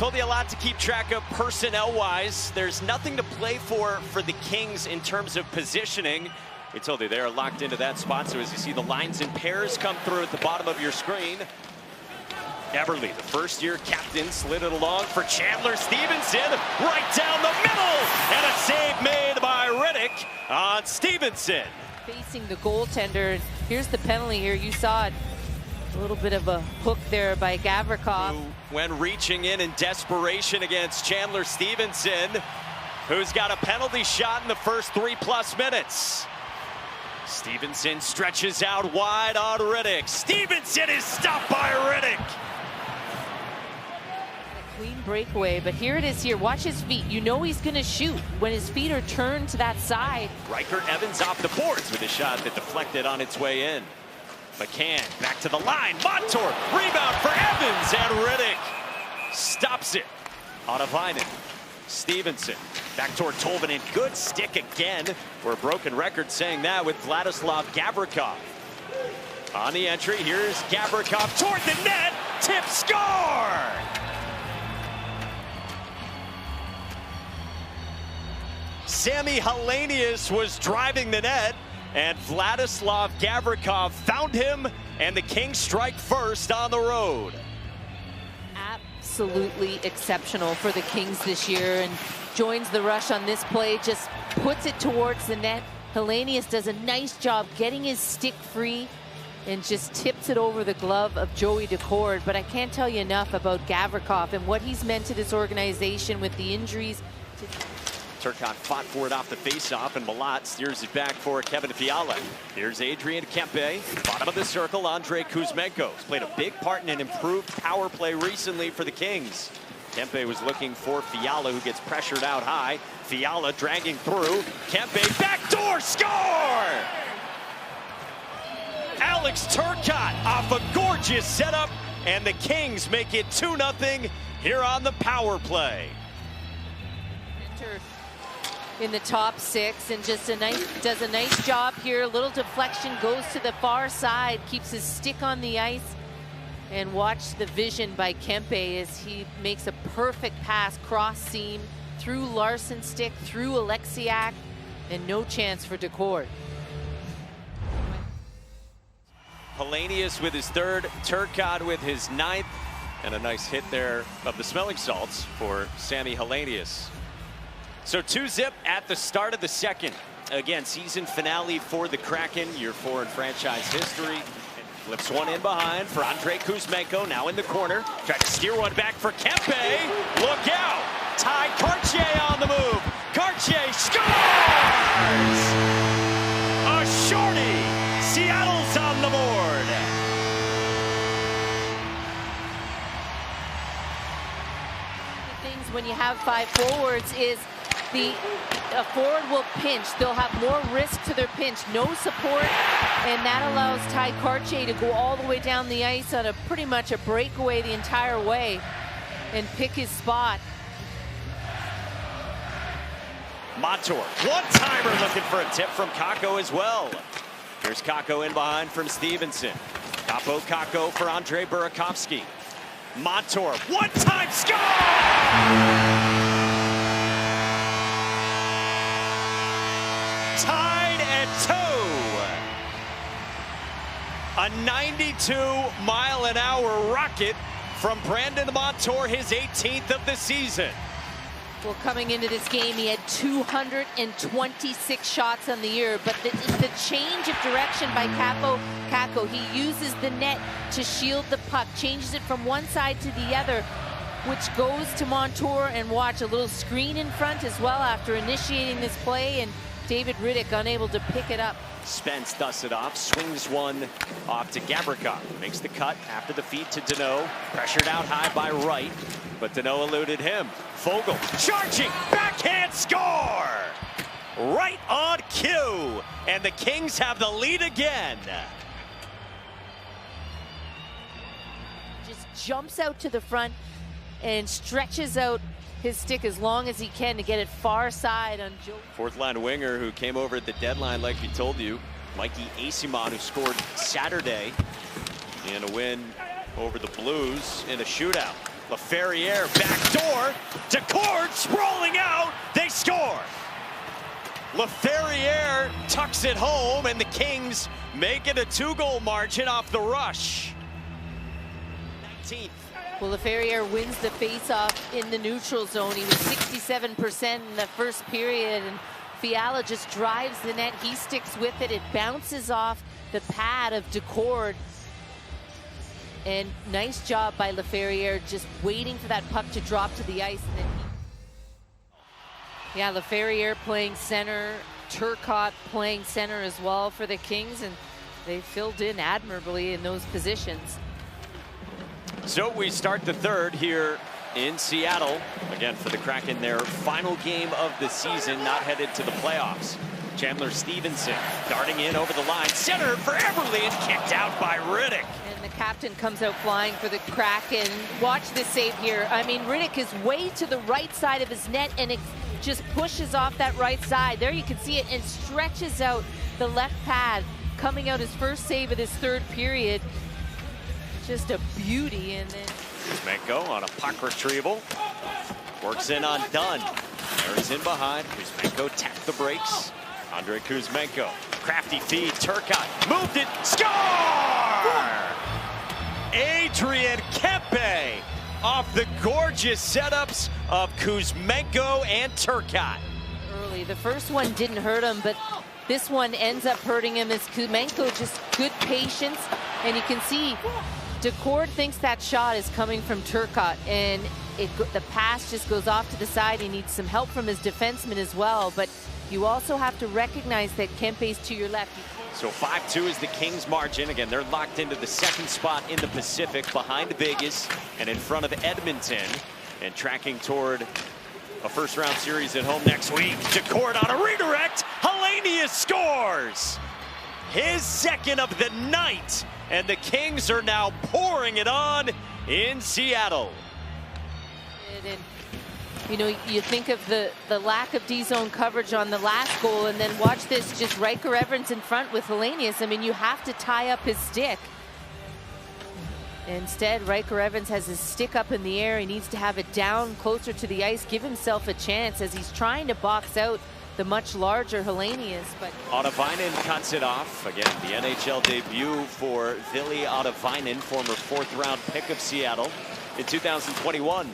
Told you a lot to keep track of personnel-wise. There's nothing to play for the Kings in terms of positioning. We told you they're locked into that spot, so as you see the lines and pairs come through at the bottom of your screen. Eberle, the first-year captain, slid it along for Chandler Stevenson, right down the middle, and a save made by Riddick on Stevenson. Facing the goaltender, and here's the penalty here. You saw it. A little bit of a hook there by Gavrikov. When reaching in desperation against Chandler Stevenson, who's got a penalty shot in the first 3+ minutes. Stevenson stretches out wide on Riddick. Stevenson is stopped by Riddick. A clean breakaway, but here it is here. Watch his feet. You know he's going to shoot when his feet are turned to that side. Riker Evans off the boards with a shot that deflected on its way in. McCann back to the line. Montour, rebound for Evans, and Riddick stops it on a Vinen. Stevenson back toward Tolvanen. Good stick again. We're a broken record saying that with Vladislav Gavrikov. On the entry, here's Gavrikov toward the net. Tip, score! Sami Helenius was driving the net, and Vladislav Gavrikov found him, and the Kings strike first on the road. Absolutely exceptional for the Kings this year, and joins the rush on this play, just puts it towards the net. Helenius does a nice job getting his stick free and just tips it over the glove of Joey Decord. But I can't tell you enough about Gavrikov and what he's meant to this organization with the injuries. Turcotte fought for it off the faceoff, and Malat steers it back for Kevin Fiala. Here's Adrian Kempe, bottom of the circle. Andrei Kuzmenko has played a big part in an improved power play recently for the Kings. Kempe was looking for Fiala, who gets pressured out high. Fiala dragging through. Kempe, backdoor score! Alex Turcotte off a gorgeous setup, and the Kings make it 2-0 here on the power play. In the top six, and just does a nice job here. A little deflection, goes to the far side, keeps his stick on the ice, and watch the vision by Kempe as he makes a perfect pass cross seam through Larson's stick, through Alexiak, and no chance for Decord. Helenius with his third, Turcotte with his 9th, and a nice hit there of the smelling salts for Sami Helenius. So 2-0 at the start of the second. Again, season finale for the Kraken, year 4 in franchise history. Flips one in behind for Andrei Kuzmenko, now in the corner. Tried to steer one back for Kempe. Look out! Ty Kartye on the move. Kartye scores! A shorty! Seattle's on the board. The things when you have 5 forwards is a forward will pinch. They'll have more risk to their pinch, no support, and that allows Ty Kartye to go all the way down the ice on pretty much a breakaway the entire way and pick his spot. Montour, one-timer looking for a tip from Kakko as well. Here's Kakko in behind from Stevenson. Kakko for Andrei Burakovsky. Montour, one-time score! Tied at 2. A 92-mile-an-hour rocket from Brandon Montour, his 18th of the season. Well, coming into this game, he had 226 shots on the year, but the change of direction by Kakko, he uses the net to shield the puck, changes it from one side to the other, which goes to Montour, and watch a little screen in front as well after initiating this play, and David Riddick unable to pick it up. Spence dusts it off, swings one off to Gavrikov. Makes the cut after the feed to Danault. Pressured out high by Wright, but Danault eluded him. Fogle charging, backhand score! Right on cue, and the Kings have the lead again. Just jumps out to the front and stretches out his stick as long as he can to get it far side on Joe. Fourth line winger who came over at the deadline, like we told you, Mikey Asimon, who scored Saturday in a win over the Blues in a shootout. LaFerriere, backdoor. Decord sprawling out. They score. LaFerriere tucks it home, and the Kings make it a 2-goal margin off the rush. 19th. Well, LaFerriere wins the face-off in the neutral zone. He was 67% in the first period, and Fiala just drives the net. He sticks with it. It bounces off the pad of Decord. And nice job by LaFerriere, just waiting for that puck to drop to the ice. And then yeah, LaFerriere playing center, Turcotte playing center as well for the Kings, and they filled in admirably in those positions. So we start the third here in Seattle. Again, for the Kraken, their final game of the season, not headed to the playoffs. Chandler Stevenson darting in over the line, center for Eberle, and kicked out by Riddick. And the captain comes out flying for the Kraken. Watch this save here. I mean, Riddick is way to the right side of his net, and it just pushes off that right side. There you can see it, and stretches out the left pad, coming out his first save of this third period. Just a beauty. And then Kuzmenko on a puck retrieval. Works in on Dunn. There's in behind. Kuzmenko tapped the brakes. Andrei Kuzmenko. Crafty feed. Turcotte moved it. Score! Adrian Kempe off the gorgeous setups of Kuzmenko and Turcotte. Early. The first one didn't hurt him, but this one ends up hurting him as Kuzmenko just good patience. And you can see Decord thinks that shot is coming from Turcotte, and the pass just goes off to the side. He needs some help from his defenseman as well, but you also have to recognize that Kempe's to your left. So 5-2 is the Kings' margin. Again, they're locked into the second spot in the Pacific, behind Vegas and in front of Edmonton, and tracking toward a first-round series at home next week. Decord on a redirect. Hellenius scores his second of the night, and the Kings are now pouring it on in Seattle. And you know, you think of the lack of D-zone coverage on the last goal, and then watch this, just Riker Evans in front with Hellenius. I mean, you have to tie up his stick. Instead, Riker Evans has his stick up in the air. He needs to have it down closer to the ice, give himself a chance as he's trying to box out the much larger Hellenius. But Ottavainen cuts it off. Again, the NHL debut for Ville Ottavainen, former 4th-round pick of Seattle in 2021.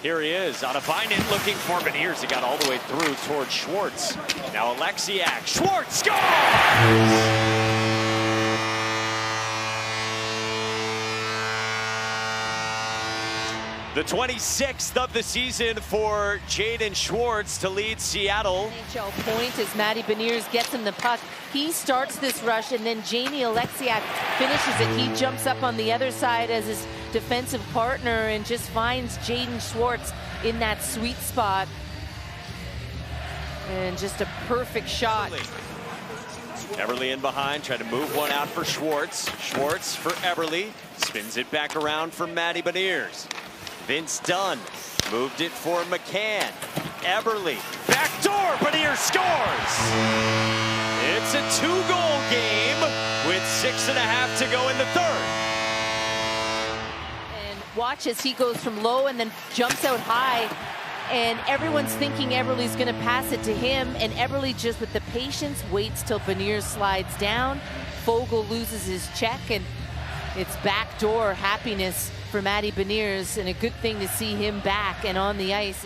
Here he is, Ottavainen looking for Beniers. He got all the way through towards Schwartz. Now Alexiak. Schwartz scores! The 26th of the season for Jaden Schwartz to lead Seattle. NHL point as Matty Beniers gets him the puck. He starts this rush, and then Jamie Alexiak finishes it. He jumps up on the other side as his defensive partner and just finds Jaden Schwartz in that sweet spot. And just a perfect shot. Eberle in behind, trying to move one out for Schwartz. Schwartz for Eberle. Spins it back around for Matty Beniers. Vince Dunn moved it for McCann. Eberle, backdoor, Beniers scores! It's a 2-goal game with 6.5 to go in the third. And watch as he goes from low and then jumps out high. And everyone's thinking Eberle's going to pass it to him. And Eberle, just with the patience, waits till Beniers slides down. Fogle loses his check, and it's backdoor happiness for Matty Beniers, and a good thing to see him back and on the ice.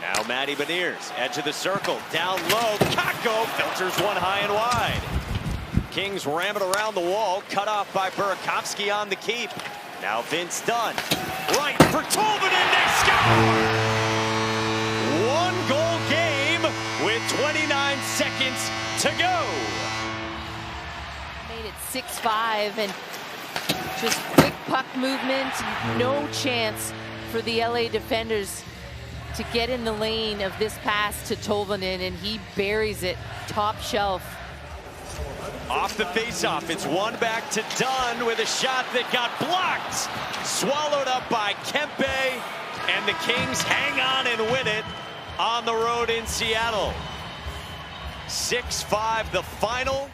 Now Matty Beniers, edge of the circle, down low. Kakko filters one high and wide. Kings ram it around the wall, cut off by Burakovsky on the keep. Now Vince Dunn, right for Tolvanen, they score! 1-goal game with 29 seconds to go. Made it 6-5, and just quick puck movement, no chance for the LA defenders to get in the lane of this pass to Tolvanen, and he buries it top shelf. Off the faceoff, it's one back to Dunn with a shot that got blocked. Swallowed up by Kempe, and the Kings hang on and win it on the road in Seattle. 6-5 the final.